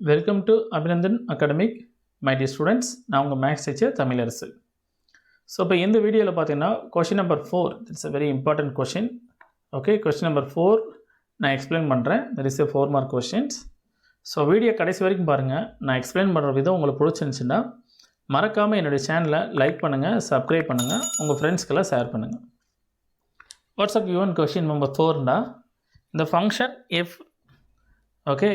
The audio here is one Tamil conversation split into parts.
Welcome to Abhinandan academic my dear students. நான் உங்கள் மேக்ஸ் டீச்சர் தமிழரசு. ஸோ இப்போ இந்த வீடியோவில் பார்த்தீங்கன்னா question number 4 it's a very important question. Okay, question number 4 நான் எக்ஸ்பிளைன் பண்ணுறேன். That is a 4 mark questions. So video கடைசி வரைக்கும் பாருங்கள். நான் எக்ஸ்பிளைன் பண்ணுற விதம் உங்களுக்கு பிடிச்சிருந்துச்சுன்னா மறக்காமல் என்னுடைய சேனலை லைக் பண்ணுங்கள், சப்ஸ்கிரைப் பண்ணுங்கள், உங்கள் ஃப்ரெண்ட்ஸ்க்கெல்லாம் ஷேர் பண்ணுங்கள். வாட்ஸ்அப் யூன் கொஷின் நம்பர் 4னா இந்த function F, okay,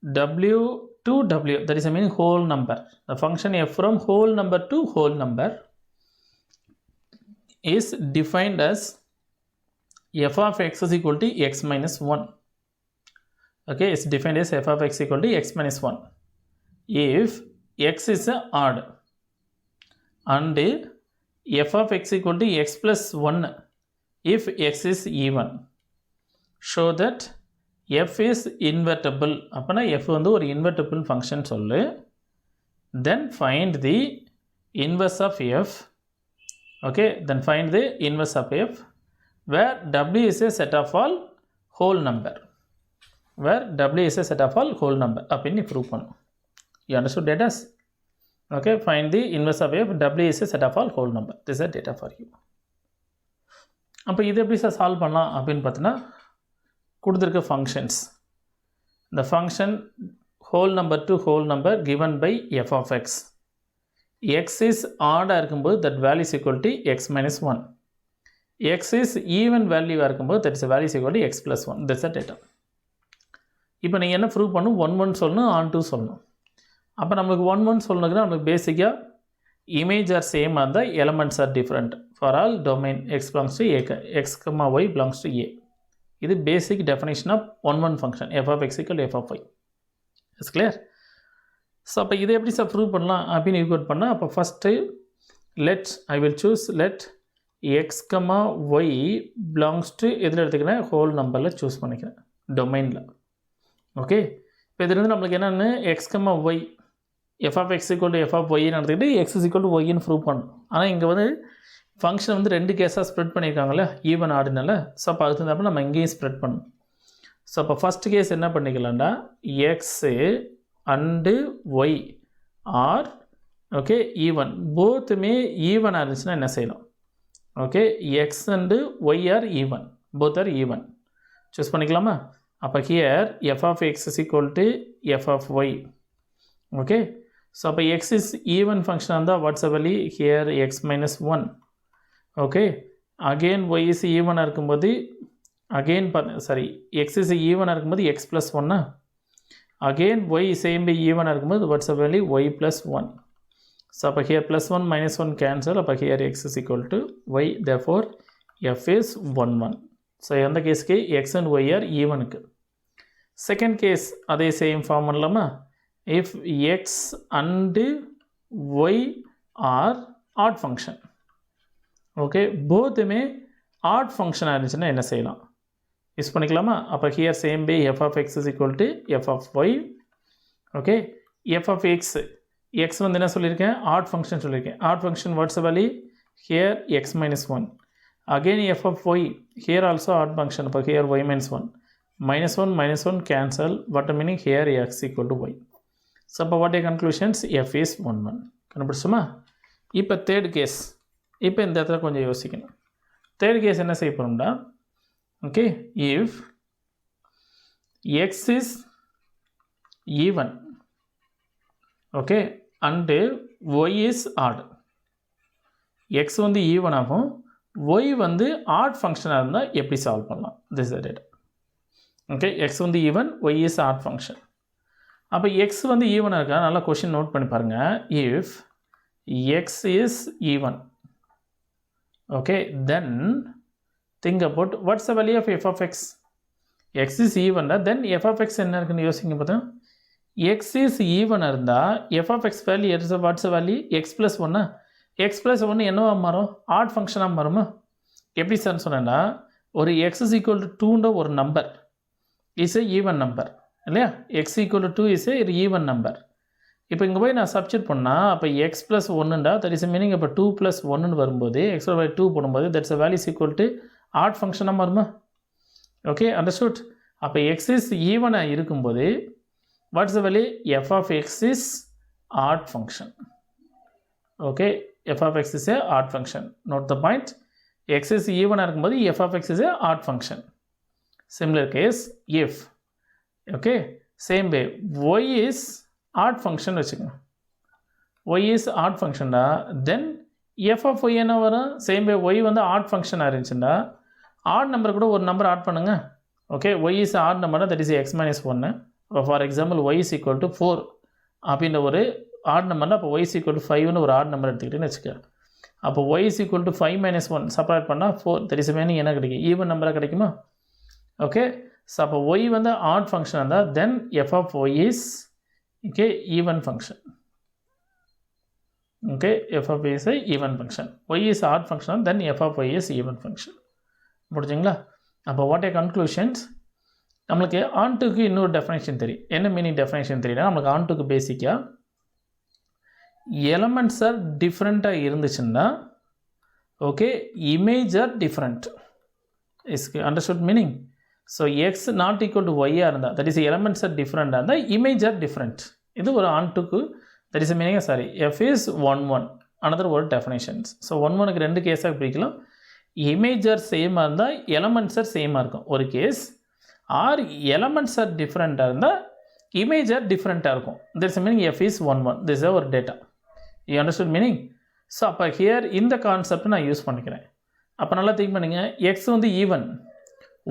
w to w, that is I mean whole number. The function f from whole number to whole number is defined as f of x is equal to x minus 1. Okay, it's defined as f of x equal to x minus 1 if x is a odd and f of x equal to x plus 1 if x is even. Show that f is invertible. அப்பனா f வந்து ஒரு invertible function சொல்லு. Then find the inverse of f. Okay, then find the inverse of f where w is a set of all whole number. Where w is a set of all whole number. அப்படின்னு prove பண்ணும். You understood data? Okay, find the inverse of f. w is a set of all whole number. This is a data for you. அப்போ இது எப்படி சார் சால்வ் பண்ணலாம் அப்படின்னு பார்த்தீங்கன்னா கொடுத்துருக்க functions, the function whole number to whole number given by f of x. x is odd இருக்கும்போது that value is equal to x minus 1. x is even value இருக்கும்போது that is value is equal to x plus 1. That's the data. இப்போ நீங்கள் என்ன ப்ரூவ் பண்ணணும்? 1 1 சொல்லணும், on 2 சொல்லணும். அப்போ நம்மளுக்கு 1 1 சொல்லணுங்கன்னா நம்மளுக்கு பேசிக்காக இமேஜ் ஆர் சேம் அந்த elements are different for all domain x belongs to a, x, y belongs to a. இது basic definition of 1 1 function f of x equal to f of y. It's clear? So அப்போ இதை எப்படி சார் ப்ரூவ் பண்ணலாம் அப்படின்னு ஈக்குவேட் பண்ணால், அப்போ first I will choose let x comma y belongs to எதில் எடுத்துக்கிறேன்? ஹோல் நம்பரில் சூஸ் பண்ணிக்கிறேன், டொமைனில். ஓகே, இப்போ இதுலேருந்து நம்மளுக்கு என்னென்னு X comma Y F of X equal to F of ஒய்ன்னு எடுத்துக்கிட்டு எக்ஸ் இஸ் ஈக்குவல் டு ஒய்ன்னு ப்ரூவ் பண்ணணும். ஆனால் இங்கே வந்து ஃபங்க்ஷன் வந்து 2 கேஸாக ஸ்ப்ரெட் பண்ணியிருக்காங்களே, ஈவன் ஆர்டினல. ஸோ அப்போ அதுக்கு தந்தப்போ நம்ம இங்கேயும் ஸ்ப்ரெட் பண்ணணும். ஸோ அப்போ ஃபஸ்ட்டு கேஸ் என்ன பண்ணிக்கலாம்டா, X and Y are okay even, போத்துமே ஈவனாக இருந்துச்சுன்னா என்ன செய்யலாம்? Okay, X and Y are even, both are even choose பண்ணிக்கலாமா? அப்போ here F of X is equal to F of Y. Okay, so அப்போ எக்ஸ் இஸ் ஈவன் ஃபங்க்ஷனாக இருந்தால் what's a value? Here X minus 1. Okay, again Y is ஈவனாக இருக்கும்போது அகெயின் எக்ஸ் இஸ் ஈவனாக இருக்கும்போது X plus 1. Again Y same by ஈவனாக இருக்கும்போது what's a value? Y plus 1. So அப்போ ஹியர் ப்ளஸ் 1 மைனஸ் 1 கேன்சல். அப்போ here X is equal to Y, therefore F is 1 1. So எந்த கேஸுக்கு? எக்ஸ் அண்ட் ஒய் ஆர் ஈவனுக்கு. செகண்ட் கேஸ் அதே சேம் ஃபார்ம் பண்ணலாமா? If X and Y are odd function. Okay, போத்துமே ஆட் ஃபங்க்ஷனாக இருந்துச்சுன்னா என்ன செய்யலாம்? யூஸ் பண்ணிக்கலாமா? அப்போ here same by F of X is equal to F of Y. Okay, f of x, x வந்து என்ன சொல்லியிருக்கேன்? ஆட் ஃபங்க்ஷன் சொல்லியிருக்கேன். Odd function what's a value? Here X minus 1. Again f of y, here also odd function. அப்போ here y minus 1. Minus 1 cancel. What meaning? Here x equal to y. So அப்போ what a conclusions? F is 1 1. கண்டுபிடிச்சோமா? இப்போ தேர்ட் கேஸ், இப்போ இந்த இடத்துல கொஞ்சம் யோசிக்கணும். தேர்ட் கேஸ் என்ன செய்ய போகிறோம்டா, okay, if x is even, okay, and y is odd. X வந்து ஈவன் ஆகும், ஒய் வந்து ஆட் ஃபங்க்ஷனாக இருந்தால் எப்படி சால்வ் பண்ணலாம்? This is data. Okay, x வந்து even, y is odd function. அப்போ எக்ஸ் வந்து ஈவனாக இருக்கா? நல்லா கொஷின் நோட் பண்ணி பாருங்கள். If x is even, okay, then think about what's the value of f of x. x is even, then f of x என்ன இருக்குன்னு யோசிங்க. பார்த்தா x is even இருந்தால் f of x value is what's the value? x plus 1. x plus 1 என்னவா மாறும்? ஆட் ஃபங்க்ஷனாக மாறுமா? எப்படி சார் சொன்னேன்னா, ஒரு x is equal to 2ன்ற ஒரு number is a even number இல்லையா? x equal to 2 is a even number. இப்போ இங்கே போய் நான் சப்ஸ்டிட் பண்ணால் அப்போ எக்ஸ் ப்ளஸ் 1ண்டா, தட் இஸ் மீனிங் இப்போ 2 + 1ன்னு வரும்போது எக்ஸ் பை 2 போடும்போது that's a value equal to odd ஃபங்க்ஷனாக மாறுமா? Okay, understood? அப்போ எக்ஸ் இஸ் ஈவனாக இருக்கும்போது what's the value? F of x is odd function. Okay, f of x is a odd function. Note the point. X is even இருக்கும்போது f of x is a odd function. Similar case, if, okay, same way, y is odd function வச்சுக்கோங்க. y is odd function da, then f of y என்ன வரும்? Same way, y வந்து odd function இருந்துச்சுன்னா odd number கூட ஒரு number add பண்ணுங்க. Okay, y is odd number, that is x minus 1. For example, y is equal to 4 அப்படின்ற ஒரு odd number, அப்போ y is equal to 5 ஒரு odd number எடுத்துக்கிட்டேன்னு வச்சுக்க. அப்போ y is equal to 5 minus 1 separate பண்ணால் 4, that is meaning என்ன கிடைக்கும்? Even number கிடைக்குமா? Okay, so அப்போ y வந்து odd function இருந்தால் then f of y is, okay, even function. Okay, f of y is a even function. Y is odd function, then f of y is even function. புரிஞ்சுங்களா? அப்போ what are conclusions? நம்மளுக்கு ontoக்கு இன்னொரு டெஃபினேஷன் தெரியும். என்ன மீனிங் டெஃபினேஷன் தெரியல, நம்மளுக்கு ontoக்கு பேசிக்காக elements are different இருந்துச்சுன்னா, okay, image are different. Is understood meaning? So x not equal to y இருந்தால், that is elements are different இருந்தால் image are different. இது ஒரு ontoக்கு, that is meaning, sorry, f is 1 1, another word definitions. So 1 1க்கு ரெண்டு கேஸாக பிரிக்கலாம். image are same இருந்தால் elements are same இருக்கும் ஒரு case, or elements are different இருந்தால் image are different இருக்கும். There is a meaning f is 1 1. This is our data. You understood meaning? So அப்போ here இந்த கான்செப்ட் நான் யூஸ் பண்ணிக்கிறேன். அப்போ நல்லா திங்க் பண்ணுங்க, x வந்து ஈவன்,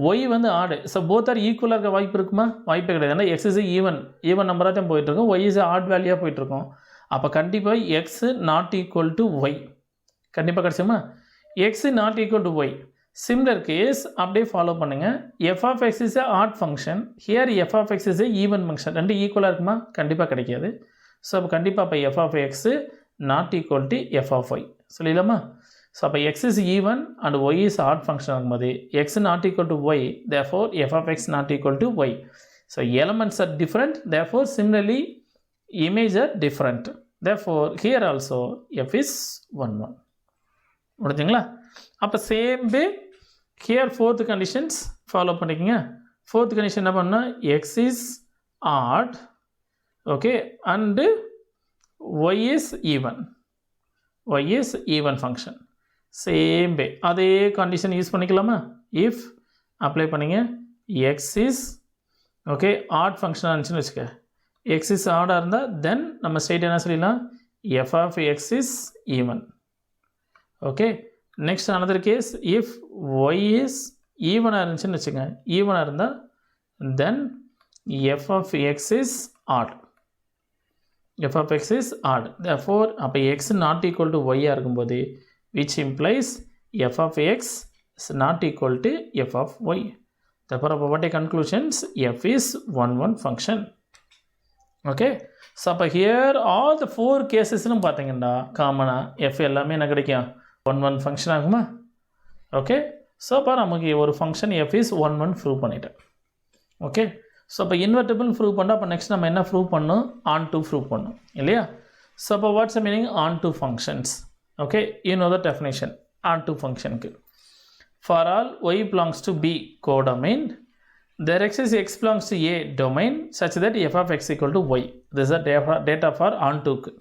y வந்து ஆடு. ஸோ போத் ஆர் ஈக்குவலாக இருக்க வாய்ப்பு இருக்குமா? வாய்ப்பே கிடையாது. ஏன்னா x இஸ் ஈவன் நம்பராக தான் போயிட்டுருக்கோம், y இஸ் ஆட் வேல்யூவாக போயிட்டுருக்கோம். அப்போ கண்டிப்பாக x not equal to y கண்டிப்பாக கிடச்சுமா? x not equal to y. Similar case அப்படியே ஃபாலோ பண்ணுங்கள். f of x is a odd function, here f of x is a even function. ரெண்டு ஈக்குவலாக இருக்குமா? கண்டிப்பாக கிடைக்காது. ஸோ அப்போ கண்டிப்பாக இப்போ f of x not equal to f of y சொல்லிடலாமா? ஸோ அப்போ x is even and y is odd function ஆகும்போது x not equal to y, therefore f of x not equal to y. So elements are different, therefore similarly image are different. Therefore here also f is 1 1. முடிஞ்சுங்களா? அப்போ same way here fourth conditions follow பண்ணிக்கோங்க. ஃபோர்த் கண்டிஷன் என்ன பண்ணால் x is odd, okay, and y is even. Y is even function. Same way அதே கண்டிஷன் யூஸ் பண்ணிக்கலாமா? இஃப் அப்ளை பண்ணிங்க, x is, okay, odd ஃபங்க்ஷனாக இருந்துச்சுன்னு வச்சுக்க, x is odd இருந்தால் தென் நம்ம ஸ்ட்ரெயிட் என்ன சொல்லிடலாம்? f of x is even. Okay, next another case, if y is even இருந்துச்சுன்னு வச்சுங்க, ஈவனாக இருந்தால் தென் f of x is odd. f of x is odd. Therefore அப்போ x not equal to y இருக்கும்போது, which implies f of x is not equal to f of y. Therefore what are conclusions? f is 1 1 function. Okay, so அப்போ here all the 4 casesனும் பார்த்தீங்கன்னா காமனாக f எல்லாமே என்ன கிடைக்கும்? 1 1 ஃபங்க்ஷன் ஆகுமா? ஓகே, ஸோ அப்போ நமக்கு ஒரு ஃபங்க்ஷன் f is 1 1 ப்ரூவ் பண்ணிட்டேன். ஓகே, ஸோ அப்போ இன்வெர்ட்டிபிள் ப்ரூவ் பண்ணால் அப்போ நெக்ஸ்ட் நம்ம என்ன ப்ரூவ் பண்ணணும்? ஆன் டூ ப்ரூவ் பண்ணணும் இல்லையா? ஸோ அப்போ what's the meaning onto functions? Okay, you know the definition onto ஃபங்க்ஷனுக்கு. For all y belongs to b codomain, there exists x belongs to a domain such that f of x equal to y. This is the data for on டூக்கு.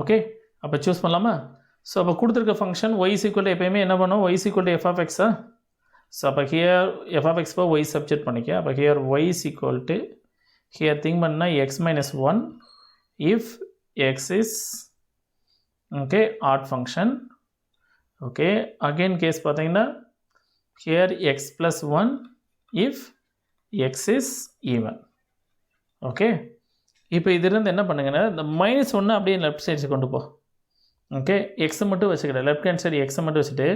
ஓகே, அப்போ சூஸ் பண்ணலாமா? ஸோ அப்போ கொடுத்துருக்க function y is equal to எப்பயுமே என்ன பண்ணும்? y is equal to f of x. So அப்போ here f of x y subject பண்ணிக்க. அப்போ here y is equal to, here think பண்ணால் x minus 1 if x is, okay, odd function. Okay, again case பார்த்தீங்கன்னா here x plus 1 if x is even. Okay, இப்போ இதிலிருந்து என்ன பண்ணுங்கன்னா இந்த -1 அப்படியே லெஃப்ட் சைடு கொண்டு போ. ஓகே, எக்ஸை மட்டும் வச்சுக்கிட்டேன், லெஃப்ட் ஹேண்ட் சைடு எக்ஸை மட்டும் வச்சுட்டு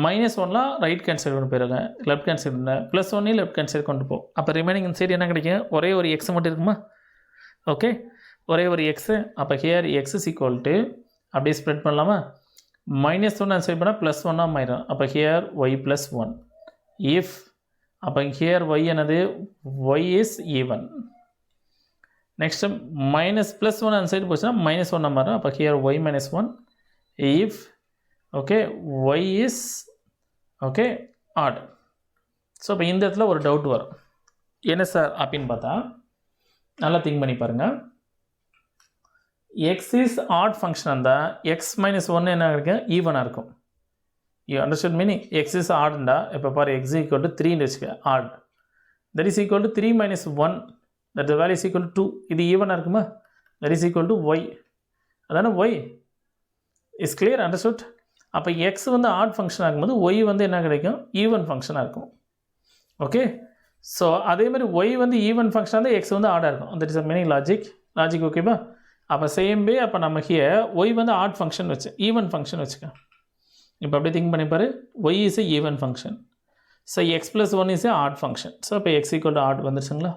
-1லாம் ரைட் ஹேண்ட் சைடு கொண்டு போயிருங்க, left hand side +1 left hand side கொண்டு போ. அப்போ ரிமைனிங் இந்த சைடு என்ன கிடைக்கும்? ஒரே ஒரு எக்ஸ் மட்டும் இருக்குமா? ஓகே, ஒரே ஒரு எக்ஸு. அப்போ here X is equal to அப்படியே ஸ்ப்ரெட் பண்ணலாமா? -1 அந்த சைடு பண்ணால் +1 ஆயிரும். அப்போ ஹியர் y + 1 இஃப், அப்போ ஹியர் y என்னது? y is even. நெக்ஸ்ட் +1 அந்த சைடு போச்சுன்னா -1 மாறும். அப்போ here y - 1 if, okay, y is, okay, odd. So இப்போ இந்த இடத்துல ஒரு டவுட் வரும், என்ன சார் அப்படின்னு பார்த்தா நல்லா திங்க் பண்ணி பாருங்கள். x is odd function இருந்தால் x minus 1 என்ன இருக்கும், ஈவனாக இருக்கும். You understood meaning? x is odd இப்போ பாரு x equal to 3 வச்சுக்க, odd. That is equal to 3 minus 1. That the value is equal to 2. இது ஈவனாக இருக்குமா? That is equal to y. அதான y. Is clear? Understood? அப்போ x வந்து odd function ஆகும்போது y வந்து என்ன கிடைக்கும், ஈவன் ஃபங்க்ஷனாக இருக்கும். ஓகே, ஸோ அதே மாதிரி y வந்து ஈவன் ஃபங்க்ஷனாக இருந்தால் x வந்து ஆடாக இருக்கும். That is a meaning logic ஓகேவா? அப்போ சேம் வே அப்போ நம்ம ஹியர் y வந்து ஆட் ஃபங்க்ஷன் வச்சு ஈவன் ஃபங்க்ஷன் வச்சுக்க. இப்போ அப்படியே திங்க் பண்ணிப்பாரு, y is a even function. So x + 1 is a odd function. So இப்போ x = ஆட் வந்துருச்சுங்களா?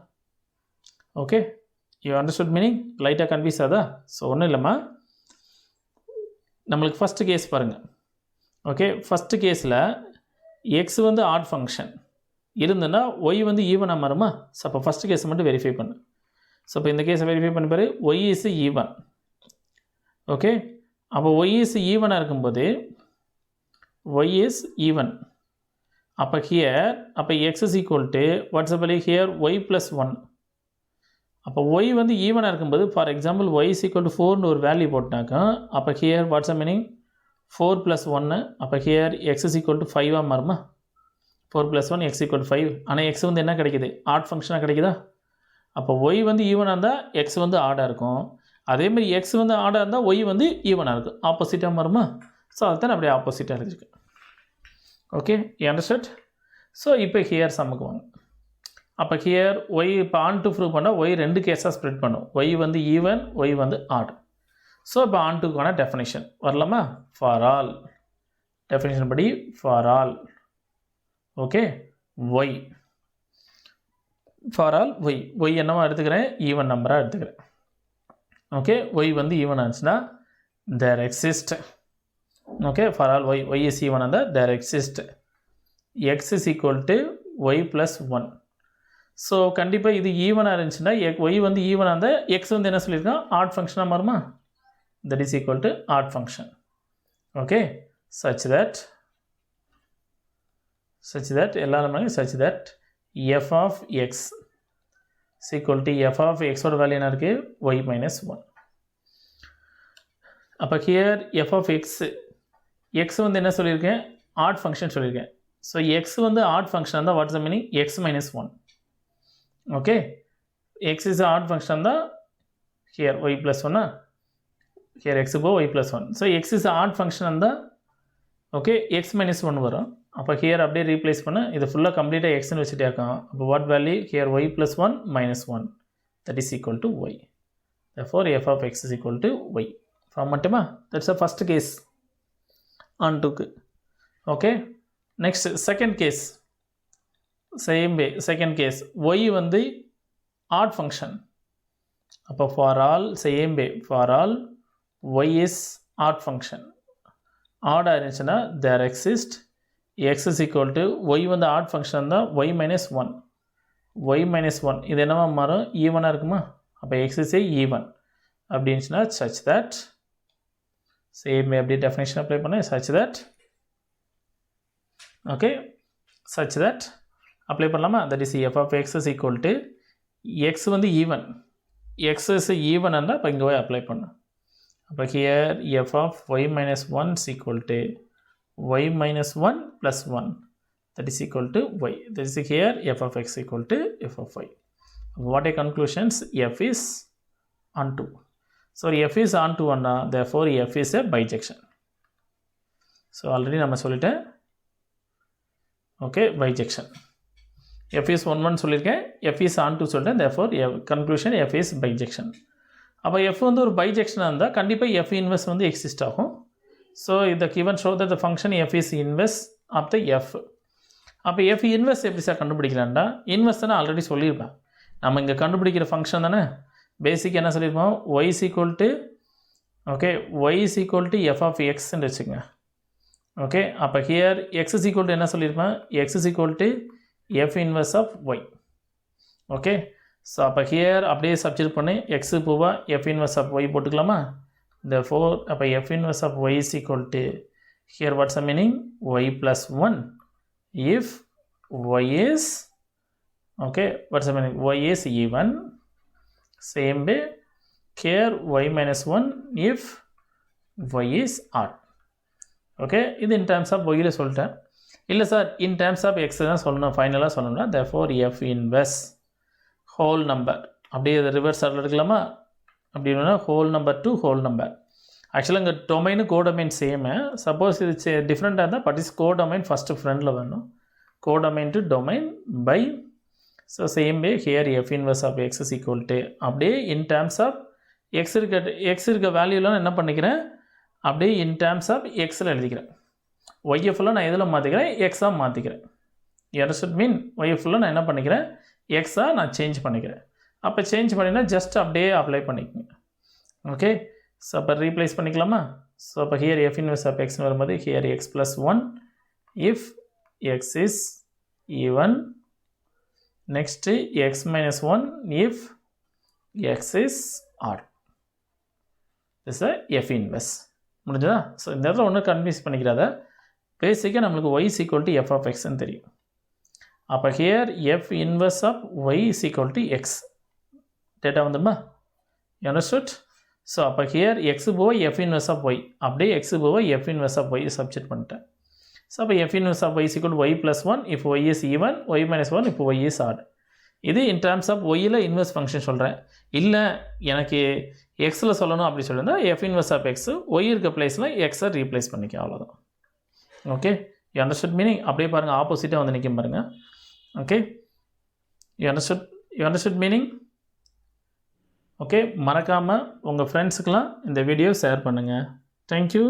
Okay, you understood meaning? லைட்டாக கன்ஃபியூஸ் ஆகுதா? ஸோ ஒன்றும் இல்லைம்மா, நம்மளுக்கு ஃபஸ்ட்டு கேஸ் பாருங்கள். ஓகே, ஃபஸ்ட்டு கேஸில் x வந்து ஆட் ஃபங்க்ஷன் இருந்துன்னா y வந்து ஈவனாக மாறுமா? ஸோ அப்போ ஃபஸ்ட்டு கேஸை மட்டும் வெரிஃபை பண்ணு. ஸோ இப்போ இந்த கேஸை வெரிஃபை பண்ணி பாரு, y இஸ் ஈவன். ஓகே, அப்போ y இஸ் ஈவனாக இருக்கும்போது y இஸ் ஈவன். அப்போ ஹியர் அப்போ x is equal to what's up here y + 1. அப்போ y வந்து ஈவனாக இருக்கும்போது for example y is equal to 4ன்னு ஒரு வேல்யூ போட்டாக்கா அப்போ ஹியர் வாட்ஸ் அ மீனிங் 4 + 1. அப்போ here x is equal to 5ஆக மாறுமா? 4 + 1 x = 5. ஆனால் x வந்து என்ன கிடைக்குது, ஆட் ஃபங்க்ஷனாக கிடைக்குதா? அப்போ y வந்து ஈவனாக இருந்தால் x வந்து ஆடாக இருக்கும். அதேமாதிரி x வந்து ஆடாக இருந்தால் y வந்து ஈவனாக இருக்கும். ஆப்போசிட்டாக மாறுமா? ஸோ அதுதான் அப்படியே ஆப்போசிட்டாக எழுதிருக்கு. Okay, you understand? ஸோ இப்போ ஹியர் சம்முக்கு வாங்க. அப்போ ஹியர் y இப்போ ஆன் டு ப்ரூவ் பண்ணால் y 2 கேஸாக ஸ்ப்ரெட் பண்ணும். y வந்து ஈவன், y வந்து ஆட். ஸோ இப்போ ஆன் டுக்கான டெஃபினேஷன் வரலாமா? ஃபார் ஆல் டெஃபினேஷன் படி for all okay y for all y என்னவா எடுத்துக்கிறேன், ஈவன் நம்பராக எடுத்துக்கிறேன். ஓகே, y வந்து ஈவன் ஆச்சுன்னா there exist. Okay, for all y is even அந்த there exist x is equal to y + 1. So கண்டிப்பாக இது ஈவனாக இருந்துச்சுன்னா y வந்து ஈவனாக இருந்தால் x வந்து என்ன சொல்லியிருக்கான், ஆட் ஃபங்க்ஷனாக மாறுமா? That is equal to odd function. Okay, such that எல்லாரும் such that f of x is equal to f of x ஓட வேல்யூ என்ன இருக்குது, y - 1. அப்போ ஹியர் f of x வந்து என்ன சொல்லியிருக்கேன், ஆட் ஃபங்க்ஷன் சொல்லியிருக்கேன். ஸோ x வந்து ஆட் ஃபங்க்ஷன் இருந்தால் what's the meaning, x - 1. Okay, x is odd function தான் ஹியர் y + 1. ஹியர் x இப்போ y + 1. So x is odd function இருந்தால் ஓகே x - 1 வரும். அப்போ ஹியர் அப்படியே ரீப்ளேஸ் பண்ண இது ஃபுல்லாக கம்ப்ளீட்டாக எக்ஸ்ன்னு வச்சுட்டே இருக்கான். அப்போ what value here y + 1 - 1 that is equal to y. therefore f of x is equal to y. Form மட்டுமா? தட்ஸ் அ ஃபஸ்ட் கேஸ் ஆன் டுக்கு. Okay, next second case. Same way second case y வந்து ஆட் ஃபங்க்ஷன். அப்போ for all same way for all y is odd function. ஆடாக இருந்துச்சுன்னா there exist x is equal to y வந்து ஆட் ஃபங்க்ஷன் தான் y - 1. y - 1 இது என்னவா மாறும், ஈவனாக இருக்குமா? அப்போ x is a ஈவன் அப்படின்னுச்சுன்னா such that சேம் எப்படி டெஃபினேஷன் அப்ளை பண்ண such that okay such that apply பண்ணலாமா? That is f of x is equal to x வந்து ஈவன், x is ஈவன் இருந்தால் இப்போ இங்கே போய் அப்ளை பண்ண. அப்போ here f of y - 1 is equal to y - 1 + 1 that is equal to y. That is here f of x equal to f of y. What a conclusions, f is onto. So f is onto 1, therefore f is a bijection. So already நம்ம சொல்லிட்டேன். Okay, bijection. f is 1 1 சொல்லியிருக்கேன், f is onto சொல்லிட்டேன், therefore conclusion f is bijection. அப்போ f வந்து ஒரு bijection இருந்தால் கண்டிப்பாக f inverse வந்து எக்ஸிஸ்ட் ஆகும். So the given show that the function f is inverse of the f. அப்போ f inverse எப்படி சார் கண்டுபிடிக்கலாம்டா? இன்வெர்ஸ் தானே ஆல்ரெடி சொல்லியிருப்பேன். நம்ம இங்கே கண்டுபிடிக்கிற ஃபங்க்ஷன் தானே பேசிக் என்ன சொல்லியிருப்போம், y is equal to okay y is equal to f of xன்னு வச்சுக்கோங்க. ஓகே, அப்போ here x is equal to என்ன சொல்லியிருப்பேன், x is equal to f inverse of y. Okay, so அப்போ ஹியர் அப்படியே சப்ஸ்டிட்யூட் பண்ணி x போவால் f inverse of y போட்டுக்கலாமா? Therefore அப்போ f inverse of y is equal to here what's the meaning, y + 1 if y is okay what's the meaning, y is even Same way, here y minus 1 if y is odd. Okay, இது in terms of y ல சொல்லிட்டேன். இல்லை sir in terms of x தான் சொல்லணும், ஃபைனலாக சொல்லணும்னா therefore f inverse whole number அப்படியே இதை ரிவர்ஸ் ஆர்டர் எடுக்கலாமா? அப்படின்னா whole number to whole number. ஆக்சுவலாக இங்கே டொமைனு கோடொமைன் சேமு. சப்போஸ் இது டிஃப்ரெண்ட்டாக இருந்தால் பட் இஸ் கோடொமைன் ஃபஸ்ட்டு ஃப்ரெண்டில் வரணும். Codomain to domain by. So same way here f inverse of X is equal to அப்படியே இன் டேர்ம்ஸ் ஆஃப் எக்ஸ் இருக்க வேல்யூலாம் என்ன பண்ணிக்கிறேன், அப்படியே இன் டேர்ம்ஸ் ஆஃப் எக்ஸில் எழுதிக்கிறேன். ஒய்எஃப்லாம் நான் எதில் மாற்றிக்கிறேன், எக்ஸாக மாற்றிக்கிறேன். யூ மீன் ஒய்எஃப்லாம் நான் என்ன பண்ணிக்கிறேன், எக்ஸாக நான் சேஞ்ச் பண்ணிக்கிறேன். அப்போ சேஞ்ச் பண்ணினா ஜஸ்ட் அப்படியே அப்ளை பண்ணிக்கோங்க. ஓகே, ஸோ அப்போ ரீப்ளேஸ் பண்ணிக்கலாமா? ஸோ அப்போ ஹியர் எஃப் இன்வர்ஸ் ஆஃப் எக்ஸ்னு வரும்போது here x plus 1 if x is even. Next x minus 1 if x is odd. Is a f inverse. முடிஞ்சதா? ஸோ இந்த இடத்துல ஒன்றும் கன்ஃபியூஸ் பண்ணிக்கிறாத. பேசிக்காக நம்மளுக்கு y is equal to f of xன்னு தெரியும். அப்போ here f inverse of y is equal to x data வந்துடுமா? அண்டர்ஸ்டுட்? ஸோ அப்போ ஹியர் எக்ஸ் போக எஃப் இன்வர்ஸ் ஆஃப் ஒய், அப்படியே எக்ஸ் போக f inverse of y subject பண்ணிட்டேன். ஸோ அப்போ f inverse of y is equal y plus 1 இப்போ y is even, y minus 1 இப்போ ஒய் இஸ் ஆட். இது இன் டேர்ம்ஸ் ஆஃப் ஒய்யில் இன்வர்ஸ் ஃபங்க்ஷன் சொல்கிறேன். இல்லை எனக்கு எக்ஸில் சொல்லணும் அப்படி சொல்லியிருந்தா F inverse of x y இருக்க பிளேஸில் எக்ஸை ரீப்ளேஸ் பண்ணிக்க, அவ்வளோதான். Okay, you understood meaning? அப்படியே பாருங்கள், ஆப்போசிட்டாக வந்து நிற்கும் பாருங்கள். Okay, you understood meaning? Okay, மறக்காமல் உங்கள் ஃப்ரெண்ட்ஸுக்கெலாம் இந்த வீடியோ ஷேர் பண்ணுங்கள். தேங்க்யூ.